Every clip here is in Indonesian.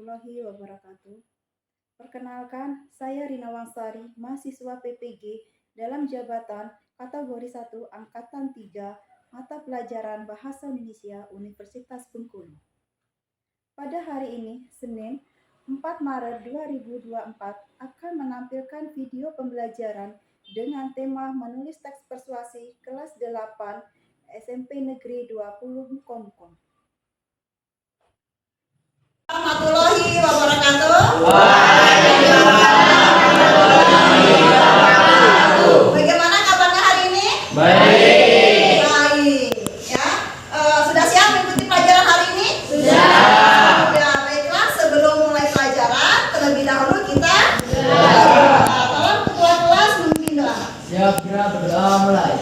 warahmatullahi wabarakatuh. Perkenalkan, saya Rina Wangsari, mahasiswa PPG dalam jabatan kategori 1 Angkatan 3, mata pelajaran Bahasa Indonesia Universitas Bengkulu. Pada hari ini, Senin 4 Maret 2024, akan menampilkan video pembelajaran dengan tema menulis teks persuasi kelas 8 SMP Negeri 20 Mukom. Warahmatullahi wabarakatuh. Bagaimana kabarnya hari ini? Baik. Baik. Ya, sudah siap mengikuti pelajaran hari ini? Sudah. Baiklah, sebelum mulai pelajaran, terlebih dahulu kita berdoa. Tolong ketua kelas memimpin doa. Siap, kira berdoa mulai.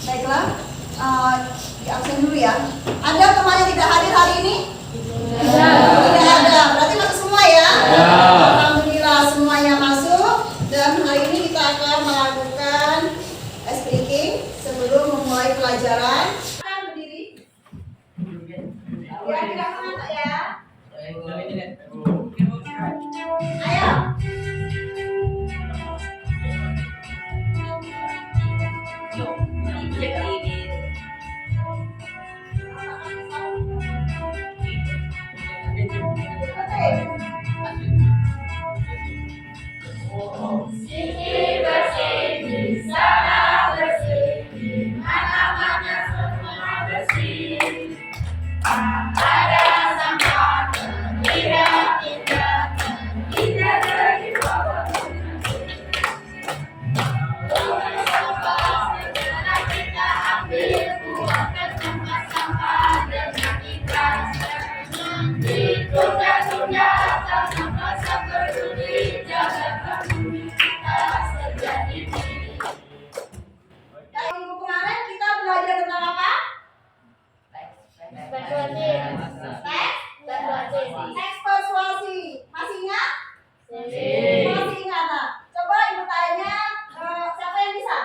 Baiklah, di absen dulu ya. Ada teman yang tidak hadir hari ini? Tidak ada. Berarti masuk semua ya? Alhamdulillah semuanya masuk. Dan hari ini kita akan melakukan speaking sebelum memulai pelajaran. Akan berdiri. Ya, tidak mengantuk ya. Ayo. Dari minggu kemarin kita belajar tentang apa? Teks persuasi. Masih ingat? Masih ingat. Nah, coba ibu tanya, siapa yang bisa?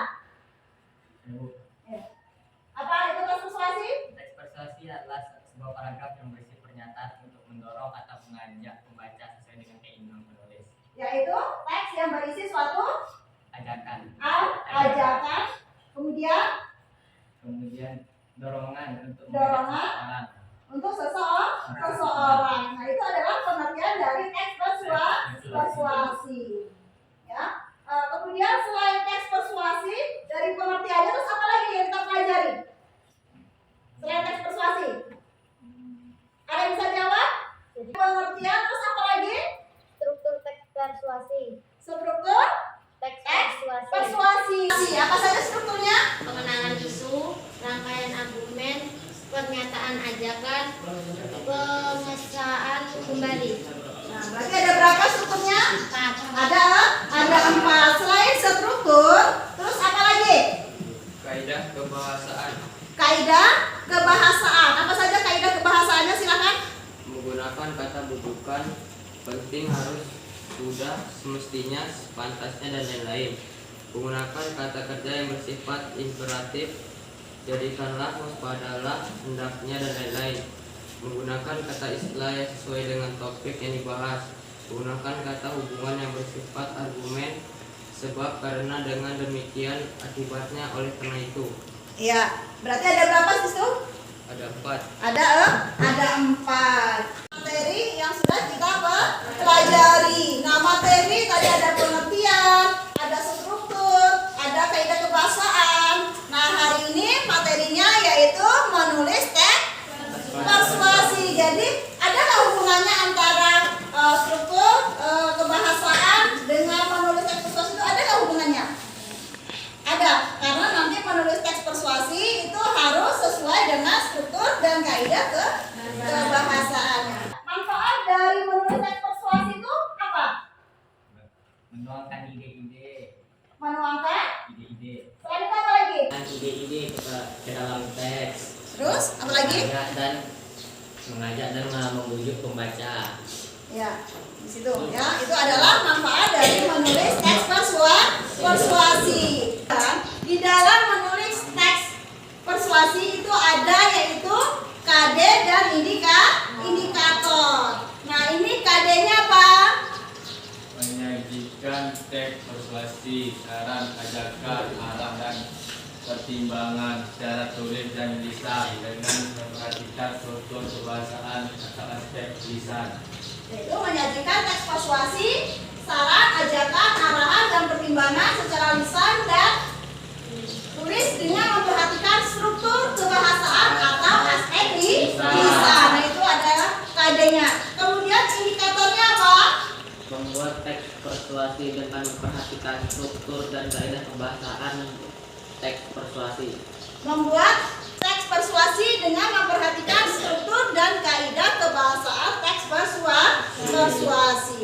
Apa itu teks persuasi? Teks persuasi adalah sebuah paragraf yang berisi pernyataan untuk mendorong atau mengajak pembaca sesuai dengan keinginan penulis. Yaitu teks yang berisi suatu Ajakan. ajakan, kemudian Dorongan untuk Dorongan. mengajak seseorang. untuk seseorang. Nah, itu adalah pengertian dari teks persuasi. Ya. Kemudian selain teks persuasi, dari pengertiannya terus apa lagi yang kita pelajari? Selain teks persuasi. Ada yang bisa jawab? Pengertian terus apa lagi? Struktur teks persuasi. Struktur Teks persuasi. Apa saja strukturnya? Pengenalan isu, rangkaian argumen, pernyataan ajakan, pemesraan kembali. Nah, berarti ada berapa strukturnya? 4. Ada 4. Selain struktur, terus apa lagi? Kaidah kebahasaan. Kaidah kebahasaan. Apa saja kaidah kebahasaannya? Silakan. Menggunakan kata butuhkan, penting, harus, sudah, semestinya, sepantasnya, dan lain-lain. Menggunakan kata kerja yang bersifat imperatif, jadikanlah, waspadalah, hendaknya, dan lain-lain. Menggunakan kata istilah yang sesuai dengan topik yang dibahas. Menggunakan kata hubungan yang bersifat argumen, sebab, karena, dengan demikian, akibatnya, oleh karena itu. Iya. Berarti ada berapa situ? Ada 4. Ada 4. Materi yang sudah kita pelajari. Nah, materi tadi ada pengertian, ada struktur, ada kaidah kebahasaan. dan membujuk pembaca. Ya, di situ ya, itu adalah manfaat dari menulis teks persuasi. Di dalam menulis teks persuasi itu ada yaitu KD dan indikator. Nah, ini KD-nya apa? Menyajikan teks persuasi, saran, ajakan, arah dan pertimbangan secara tulis dan lisan dengan memperhatikan struktur kebahasaan atau aspek lisan. Yaitu menyajikan teks persuasi, saran, ajakan, arahan dan pertimbangan secara lisan dan tulis dengan memperhatikan struktur kebahasaan atau aspek lisan. Nah, itu adalah KD-nya. Kemudian indikatornya apa? Membuat teks persuasi dengan memperhatikan struktur dan kaidah kebahasaan teks persuasi. Membuat teks persuasi dengan memperhatikan struktur dan kaidah kebahasaan teks persuasi.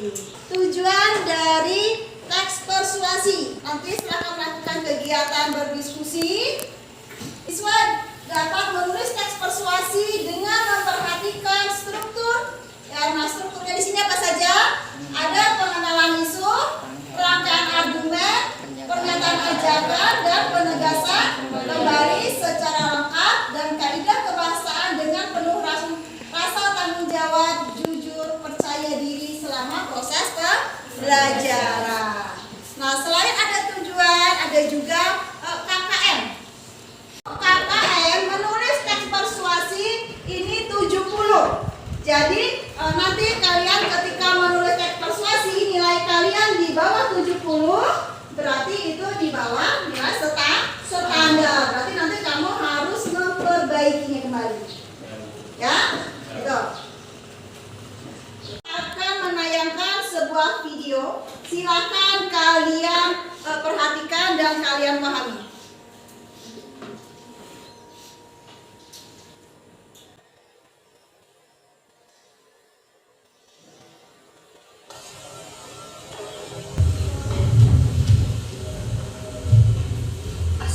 Tujuan dari teks persuasi. Nanti setelah melakukan kegiatan berdiskusi, siswa dapat menulis teks persuasi dengan memperhatikan struktur. Ya, nah strukturnya di sini apa saja? Ada pengenalan isu, rangkaian argumen, pernyataan ajakan dan penegasan kembali secara lengkap dan kaidah kebahasaan dengan penuh rasa tanggung jawab, jujur, percaya diri selama proses pembelajaran. Nah, selain ada tujuan, ada juga KKM. KKM menulis teks persuasi ini 70. Jadi nanti kalian ketika menulis teks persuasi nilai kalian di bawah 70, berarti itu di bawah nilai standar. Berarti nanti kamu harus memperbaikinya kembali. Ya, itu. Akan menayangkan sebuah video. Silakan kalian perhatikan dan kalian pahami.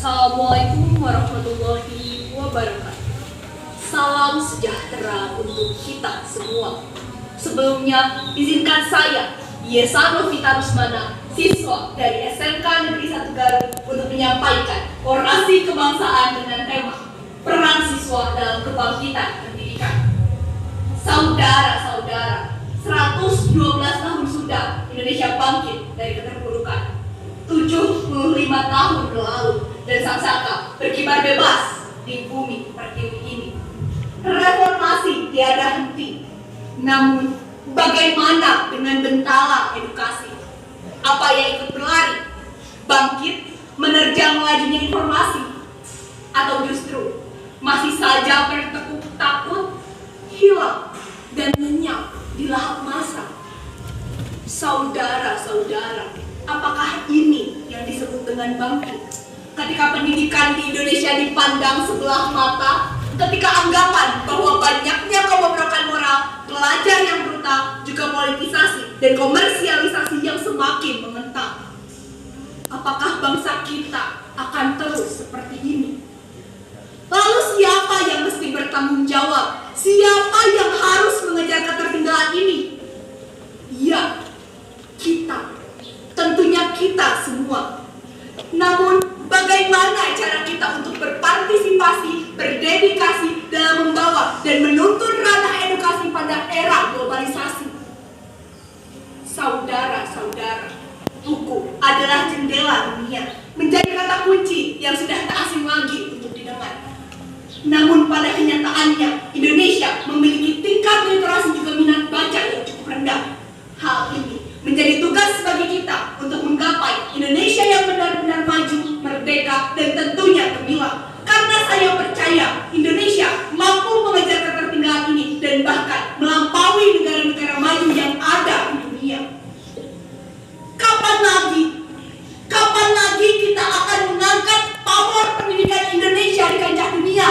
Assalamualaikum warahmatullahi wabarakatuh. Salam sejahtera untuk kita semua. Sebelumnya, izinkan saya, Yesa Novita Rusmana, siswa dari SMK Negeri 1 Garut, untuk menyampaikan orasi kebangsaan dengan tema Peran Siswa dalam Kebangkitan Pendidikan. Saudara-saudara, 112 tahun sudah Indonesia bangkit dari keterpurukan. 75 tahun berlalu dan sang saka berkibar bebas di bumi pertiwi ini. Reformasi tiada henti. Namun, bagaimana dengan bentala edukasi? Apa yang ikut berlari? Bangkit, menerjang lajunya informasi? Atau justru masih saja bertekuk takut, hilang, dan lenyap di lahap masa? Saudara-saudara, apakah ini yang disebut dengan bangkit? Ketika pendidikan di Indonesia dipandang sebelah mata, ketika anggapan bahwa banyaknya kebobrokan moral, pelajar yang brutal, juga politisasi dan komersialisasi yang semakin mengental. Apakah bangsa kita akan terus seperti ini? Lalu siapa yang mesti bertanggung jawab? Siapa yang harus mengejar ketertinggalan ini? Ya, kita. Tentunya kita semua. Namun, bagaimana cara kita untuk berpartisipasi, berdedikasi dalam membawa dan menuntun ranah edukasi pada era globalisasi? Saudara-saudara, buku adalah jendela dunia, menjadi kata kunci yang sudah tak asing lagi untuk didengar. Namun pada kenyataannya, Indonesia memiliki tingkat literasi juga minat baca yang cukup rendah. Hal ini menjadi tugas bagi kita untuk menggapai Indonesia yang benar-benar maju, merdeka, dan tentunya gemilang. Karena saya percaya Indonesia mampu mengejar ketertinggalan ini dan bahkan melampaui negara-negara maju yang ada di dunia. Kapan lagi kita akan mengangkat pamor pendidikan Indonesia di kancah dunia?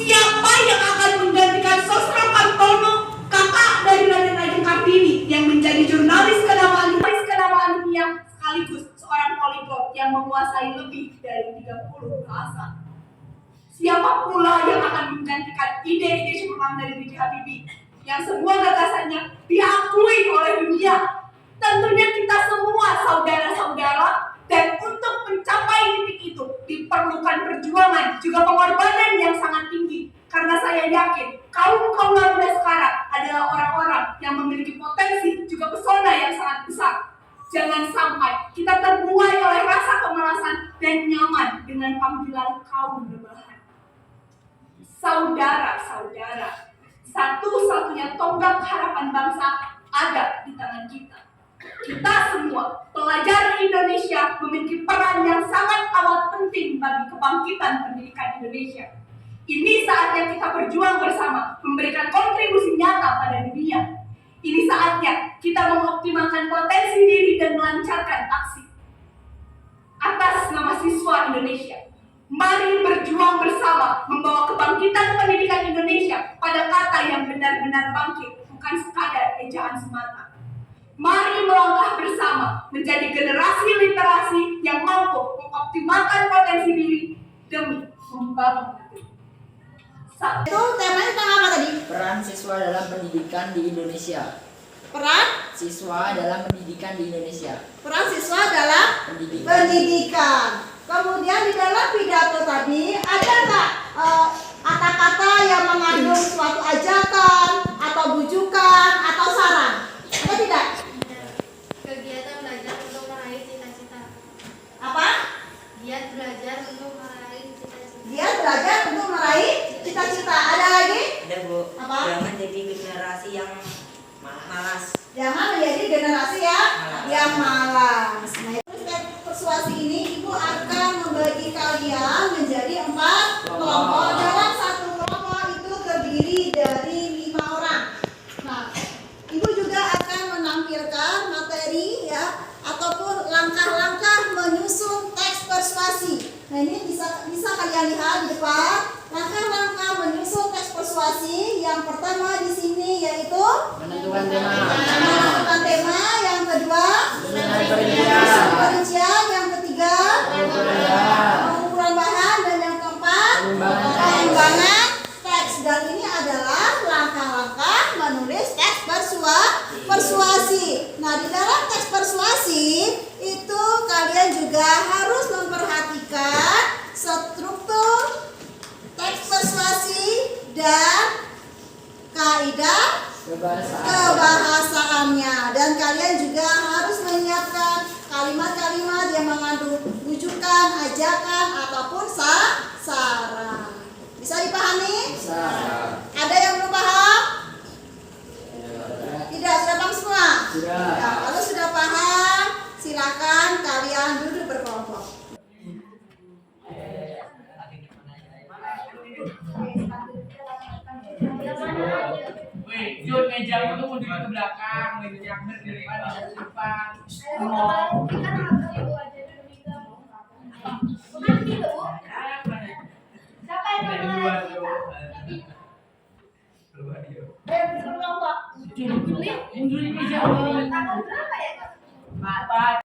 Siapa yang akan menggantikan Sosro Pantono, kakak dari Raden Kartini, yang menjadi jurnalis kenamaan dunia sekaligus seorang poliglot yang menguasai lebih dari 30 bahasa? Siapa pula yang akan menggantikan ide-ide cemerlang dari B.J. Habibie yang semua gagasannya diakui oleh dunia? Tentunya kita semua saudara-saudara, dan untuk mencapai titik itu diperlukan perjuangan juga pengorbanan yang sangat tinggi. Karena saya yakin kaum muda sekarang adalah orang-orang yang memiliki potensi juga pesona yang sangat besar. Jangan sampai kita terbuai oleh rasa kemalasan dan nyaman dengan panggilan kaum rebahan. Saudara-saudara, satu-satunya tonggak harapan bangsa ada di tangan kita. Kita semua, pelajar Indonesia, memiliki peran yang sangat amat penting bagi kebangkitan pendidikan Indonesia. Ini saatnya kita berjuang bersama, memberikan kontribusi nyata pada dunia. Ini saatnya kita mengoptimalkan potensi diri dan melancarkan aksi. Atas nama siswa Indonesia, mari berjuang bersama membawa kebangkitan pendidikan Indonesia pada kata yang benar-benar bangkit, bukan sekadar ejaan semata. Mari melangkah bersama menjadi generasi literasi yang mampu mengoptimalkan potensi diri demi membangun negeri. Itu temanya tentang apa tadi? Peran siswa dalam pendidikan di Indonesia. Peran Siswa dalam pendidikan di Indonesia. peran siswa dalam Pendidikan. pendidikan. Kemudian di dalam pidato tadi ada nggak kata-kata yang mengandung suatu ajakan atau bujukan atau saran? Ada tidak? Kegiatan belajar untuk meraih cita-cita. Apa? Giat belajar untuk meraih cita-cita. Dia belajar untuk meraih cita-cita. Ada lagi? Ada Bu. Apa? Jangan jadi generasi yang malas. Jangan menjadi generasi yang malas. Nah, itu step persuasi ini Ibu akan membagi kalian menjadi 4 kelompok. Dalam satu kelompok itu terdiri dari 5 orang. Nah, Ibu juga akan menampilkan materi ya ataupun langkah-langkah menyusun teks persuasi. Nah, ini bisa kalian lihat di depan. Langkah-langkah menyusun teks persuasi yang pertama di sini yaitu Menentukan tema. menentukan tema, yang kedua perincian, yang ketiga pengumpulan bahan, dan yang keempat pengembangan teks. Dan ini adalah langkah-langkah menulis teks persuasi. Nah, di dalam teks persuasi itu kalian juga harus memperhatikan struktur teks persuasi dan kaidah kebahasaannya, dan kalian juga harus menyiapkan kalimat-kalimat yang mengandung bujukan, ajakan ataupun saran. Bisa dipahami? Bisa. Ada yang belum paham? Tidak, sudah paham semua? Sudah. Ya, kalau sudah paham, silakan kalian duduk berkelompok. Wih, Jun, meja itu mundur ke belakang, meja yang di depan, di depan. Mundurin meja. Mata.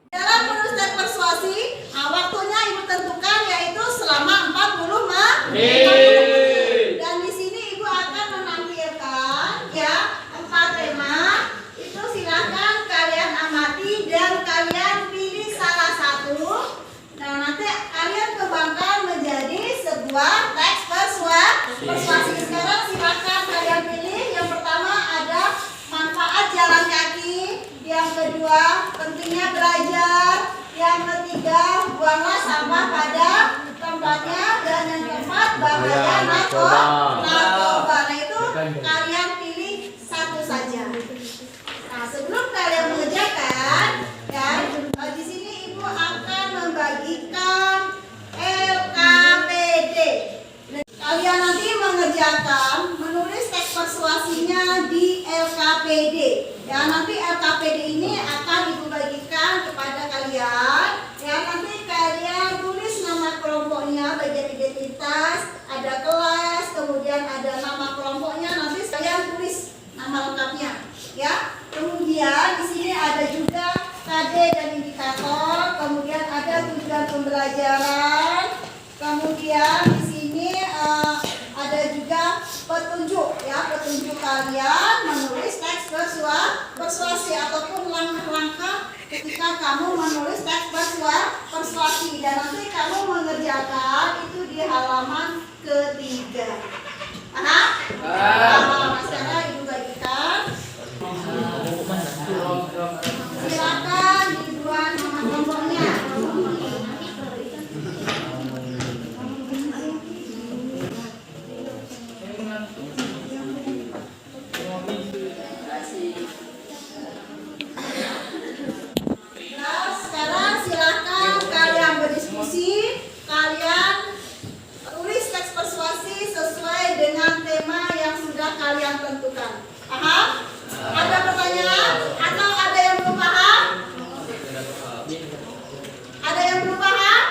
Dalam menulis teks persuasi, waktunya Ibu tentukan yaitu selama 40 menit. Dan di sini Ibu akan menampilkan ya 4 tema. Itu silakan kalian amati dan kalian pilih salah satu. Nah, nanti kalian kembangkan menjadi sebuah teks persuasi. Sekarang silakan kalian pilih. Yang pertama ada manfaat jalan kaki. Yang kedua, pentingnya belajar. Yang ketiga, buanglah sampah pada tempatnya. Dan yang keempat, bahaya narkoba. Nah, itu kalian pilih satu saja. Nah, sebelum kalian mengerjakan, ya, di sini Ibu akan membagikan LKPD. Kalian nanti mengerjakan menulis teks persuasinya di LKPD. Ya, nanti LKPD ini akan Ibu bagikan kepada kalian. Ya, nanti kalian tulis nama kelompoknya, bagian identitas, ada kelas, kemudian ada nama kelompoknya. Nanti kalian tulis nama lengkapnya. Ya, kemudian di sini ada juga KD dan indikator. pelajaran. Kemudian di sini ada juga petunjuk ya, petunjuk kalian menulis teks persuasi ataupun langkah-langkah ketika kamu menulis teks persuasi, dan nanti kamu mengerjakan itu di halaman ketiga. Sekarang ibu bagikan. Silakan dibuat nama kelompoknya. Nah, sekarang silakan kalian berdiskusi. Kalian tulis teks persuasi sesuai dengan tema yang sudah kalian tentukan. Paham? Ada pertanyaan atau ada yang belum paham? Ada yang belum paham?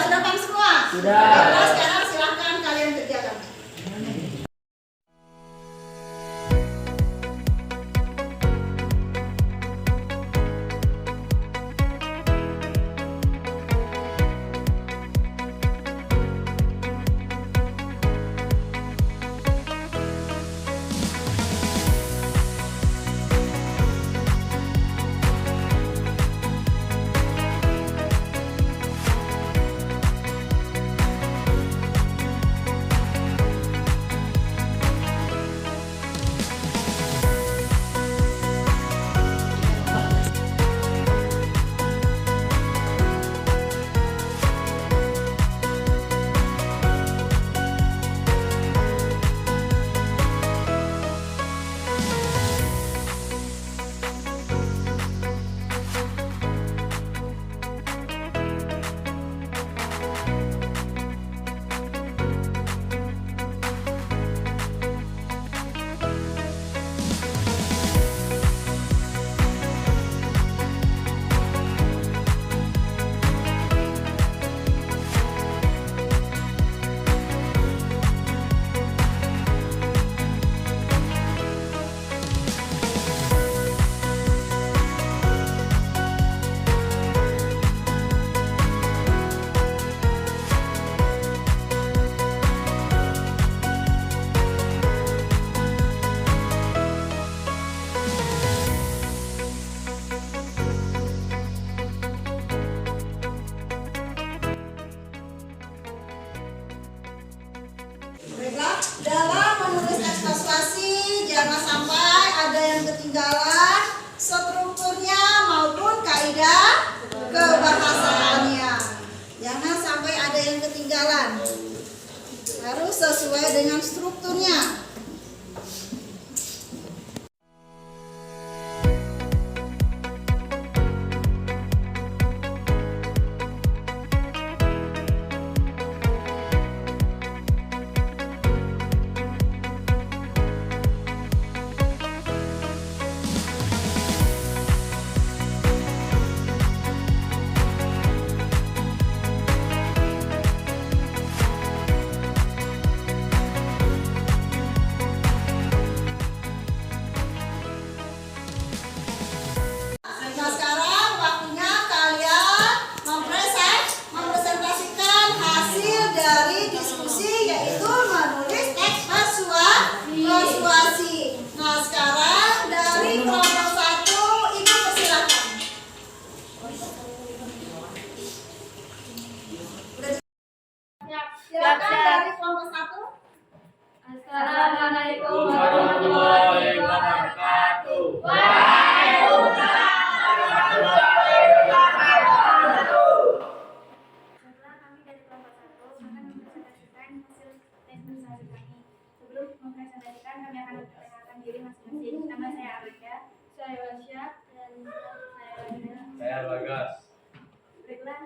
Sudah paham semua? Sudah. Baiklah, sekarang silakan kalian kerjakan. Baiklah, dalam menulis teks persuasi jangan sampai ada yang ketinggalan strukturnya maupun kaidah kebahasaannya. Jangan sampai ada yang ketinggalan. Harus sesuai dengan strukturnya. Nah, sekarang waktunya kalian mempresentasikan hasil dari diskusi, yaitu menulis teks persuasi. Nah, sekarang dari kelompok 1, Ibu persilakan. Silakan dari kelompok 1. Assalamualaikum warahmatullahi wabarakatuh. Setelah kami dari kelompok 1 akan mempresentasikan hasil tes persuasi kami. Sebelum mempresentasikan, kami akan memperkenalkan diri masing-masing. Nama saya Arika, saya Wasya, dan saya Radina. Saya Bagas. Baiklah,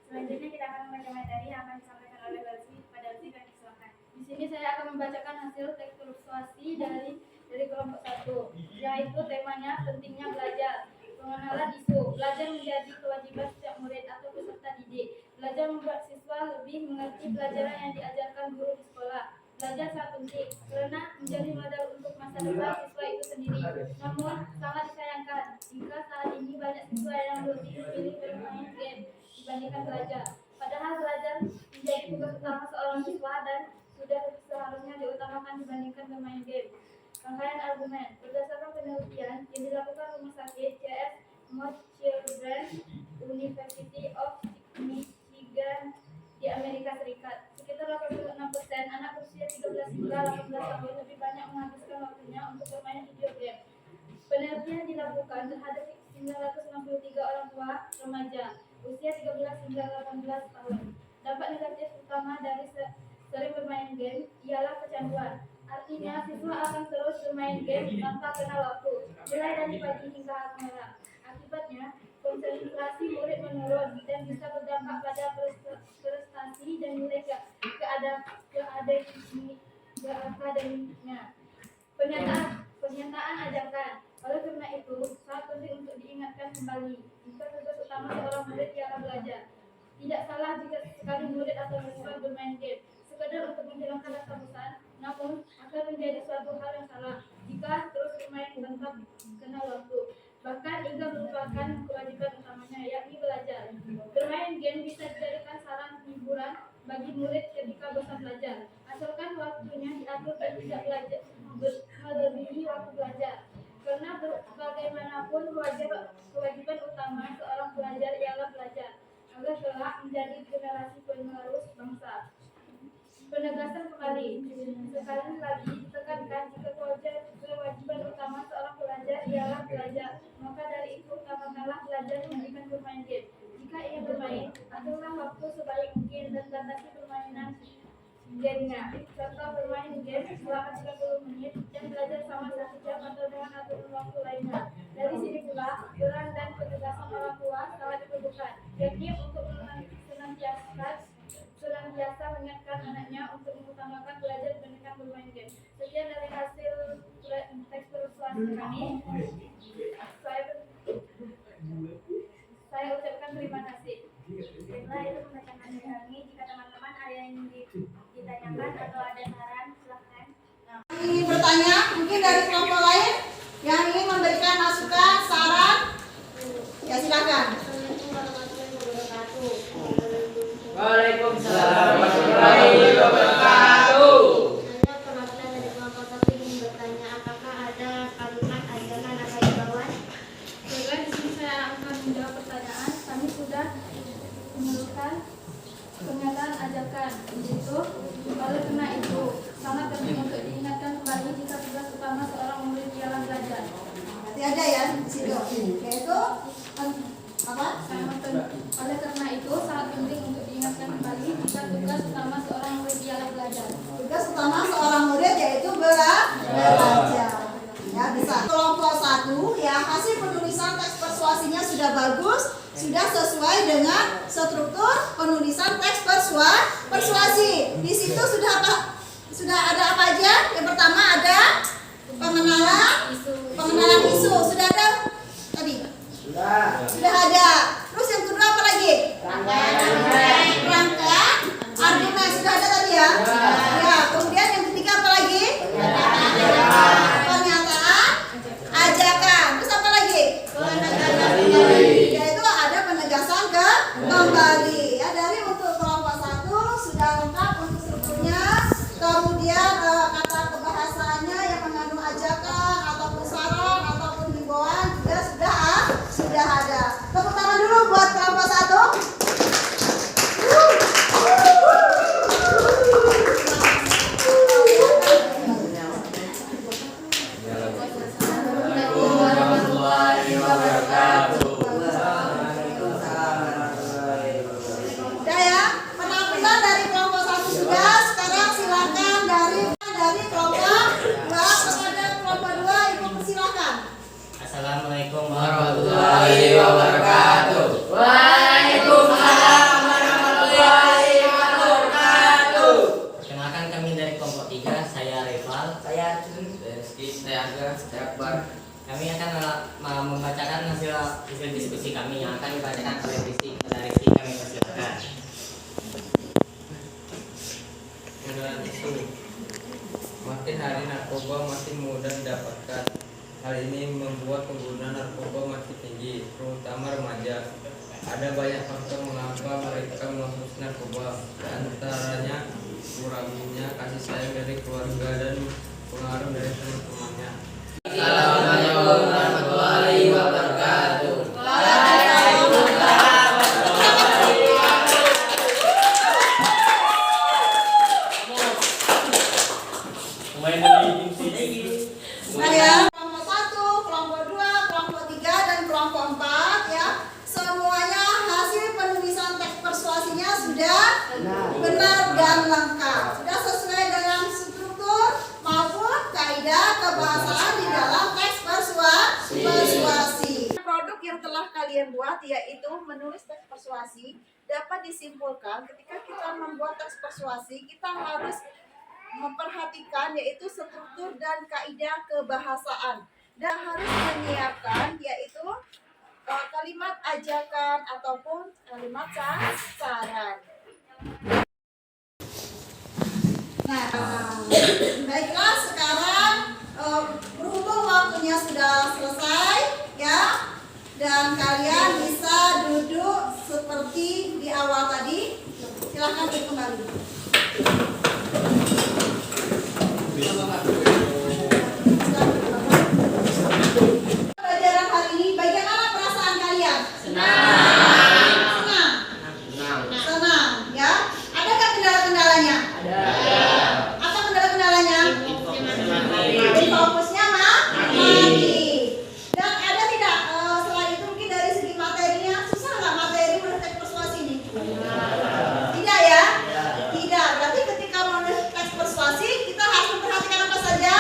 selanjutnya kita akan membaca materi yang akan disampaikan oleh pada Lutfi dan silakan. Di sini saya akan membacakan hasil teks persuasi dari kelompok 1, yaitu temanya pentingnya belajar. Pengenalan isu. Belajar menjadi kewajiban setiap murid atau peserta didik. Belajar membuat siswa lebih mengerti pelajaran yang diajarkan guru di sekolah. Belajar sangat penting karena menjadi modal untuk masa depan siswa itu sendiri. Namun sangat disayangkan jika saat ini banyak siswa yang lebih memilih bermain game kebanyakan belajar. Padahal belajar menjadi tugas utama seorang siswa dan sudah seharusnya diutamakan dibandingkan bermain game. Rangkaian argumen berdasarkan penelitian yang dilakukan Rumah Sakit C.S. Mott Children's University of Michigan di Amerika Serikat, sekitar 86% anak berusia 13 hingga 18 tahun lebih banyak menghabiskan waktunya untuk bermain video game. Penelitian dilakukan terhadap 963 orang tua remaja usia 13 hingga 18 tahun. Dampak negatif utama dari sering bermain game ialah kecanduan. Artinya, siswa akan terus bermain game tanpa kenal waktu, mulai dari pagi hingga malam. Akibatnya, konsentrasi murid menurun dan bisa berdampak pada prestasi dan nilai keakademiknya. Pernyataan ajakan. Oleh karena itu, sangat penting untuk diingatkan kembali jika tugas utama seorang murid ialah belajar. Tidak salah jika sekali murid atau siswa bermain game sekadar untuk menghilangkan rasa bosan, namun akan menjadi suatu hal yang salah jika terus bermain tanpa kenal waktu. Bahkan hingga merupakan kewajiban utamanya, yakni belajar. Bermain game bisa dijadikan sarana hiburan bagi murid ketika bosan belajar, asalkan waktunya diatur dan tidak belajar melebihi waktu belajar. Karena bagaimanapun kewajiban utama seorang pelajar ialah belajar agar kelak menjadi generasi penerus bangsa. Penegasan kembali, sekali lagi ditekankan jika kewajiban utama seorang pelajar ialah belajar, maka dari itu utamakanlah belajar dibandingkan bermain game. Jika ingin bermain, aturlah waktu sebaik mungkin dan batasi permainan gamenya, serta bermain game selama 30 menit dan belajar selama 1 jam atau dengan aturan waktu lainnya. Dari sini pula, peran dan penegasan orang tua sangat diperlukan, yakni untuk senantiasa mengingatkan anaknya untuk mengutamakan belajar dibandingkan bermain game. Sekian dari hasil teks persuasi kami. Saya ucapkan terima kasih. Baiklah, itu pembacaan hari ini. Jika teman-teman ada yang ditanyakan atau ada saran, silahkan. Ingin bertanya, mungkin dari kelompok lain yang ingin memberikan masukan, saran, ya silakan. Assalamualaikum warahmatullahi wabarakatuh. Waalaikumsalam warahmatullahi wabarakatuh. Saya perwakilan dari kelompok 1 ingin bertanya, apakah ada kalimat ajakan atau imbauan? Baiklah, di sini saya akan menjawab pertanyaan. Kami sudah menuliskan pernyataan ajakan, yaitu oleh karena itu sangat penting untuk diingatkan kembali jika tugas utama seorang murid ialah belajar. Nanti ada ya di situ, yaitu apa? Oleh karena itu sangat penting untuk diingatkan kembali jika tugas utama seorang murid ialah belajar. Tugas utama seorang murid yaitu belajar. Ya, bisa. Kelompok 1 ya, hasil penulisan teks persuasinya sudah bagus, sudah sesuai dengan struktur penulisan teks persuasi. Di situ sudah ada apa aja? Yang pertama ada pengenalan isu. Sudah ada tadi? Sudah ada. Terus yang kedua apa lagi? Rangka argumen. Sudah ada tadi ya? Ya. Kemudian yang ketiga apa lagi? Pernyataan ajakan. Terus apa lagi? Yaitu ada penegasan kembali. Ya, dari untuk kelompok 1 sudah lengkap untuk strukturnya. Kemudian kata kebahasaannya yang mengandung ajakan ataupun saran ataupun himbauan juga sudah ada. Tepuk tangan dulu buat kelompok 1. Udah ya, penampilan dari kelompok 1 sudah. Sekarang silakan dari kelompok 2 kepada kelompok 2, Ibu persilakan. Assalamualaikum warahmatullahi wabarakatuh. Waalaikumsalam warahmatullahi wabarakatuh. Perkenalkan, kami dari kelompok 3, saya Rival, Saya Rizky, saya Aga, saya Akbar. kami akan membacakan hasil diskusi kami yang akan dibacakan oleh Rizky. Kami persilakan. Mengenai isu, makin hari narkoba makin mudah didapatkan. Hal ini membuat penggunaan narkoba makin tinggi, terutama akan mengkonsumsi narkoba. Di antaranya kurangnya kasih sayang dari keluarga dan pengaruh dari teman-temannya. Assalamualaikum warahmatullahi wabarakatuh. Nah ya, kelompok 1, kelompok 2, kelompok 3, dan kelompok 4 ya. Semuanya hasil penulisan teks persuasinya sudah benar dan lengkap. Sudah sesuai dengan struktur maupun kaidah kebahasaan di dalam teks persuasi. Produk yang telah kalian buat yaitu menulis teks persuasi dapat disimpulkan ketika kita membuat teks persuasi kita harus memperhatikan yaitu struktur dan kaidah kebahasaan dan harus menyiapkan yaitu kalimat ajakan ataupun kalimat saran. Nah, baiklah sekarang berhubung waktunya sudah selesai ya dan kalian bisa duduk seperti di awal tadi. Silahkan kembali. Pelajaran hari ini bagaimana perasaan kalian? Senang ya. Adakah kendala-kendalanya? Ada. Apa kendala-kendalanya? Fokusnya mati. Dan ada tidak selain itu mungkin dari segi materinya susah nggak materi menurut teks persuasi ini? Tidak ya? Tidak. Berarti ketika menulis teks persuasi kita harus memperhatikan apa saja?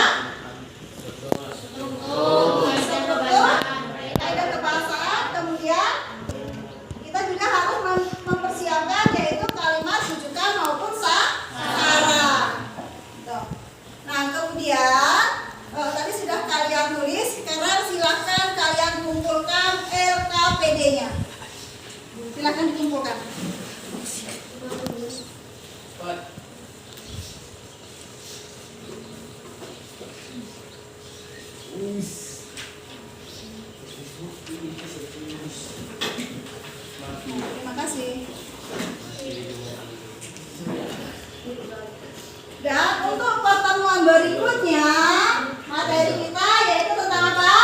Kaidah kebahasaan, kemudian kita juga harus mempersiapkan yaitu kalimat rujukan maupun saran. Nah kemudian tadi sudah kalian tulis, sekarang silahkan kalian kumpulkan LKPD-nya. Silahkan dikumpulkan. Terima kasih. Dan untuk pertemuan berikutnya materi kita yaitu tentang apa?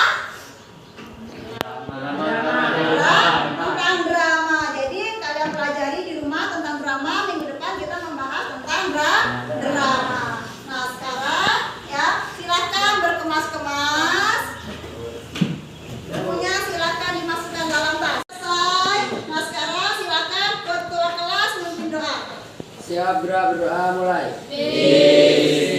Tentang drama. Jadi kalian pelajari di rumah tentang drama. Minggu depan kita membahas tentang drama. Nah sekarang ya silakan berkemas-kemas. Bukunya silakan dimasukkan dalam tas. Selesai. Nah sekarang silakan ketua kelas memimpin doa. Siap, berdoa mulai. Bismillah.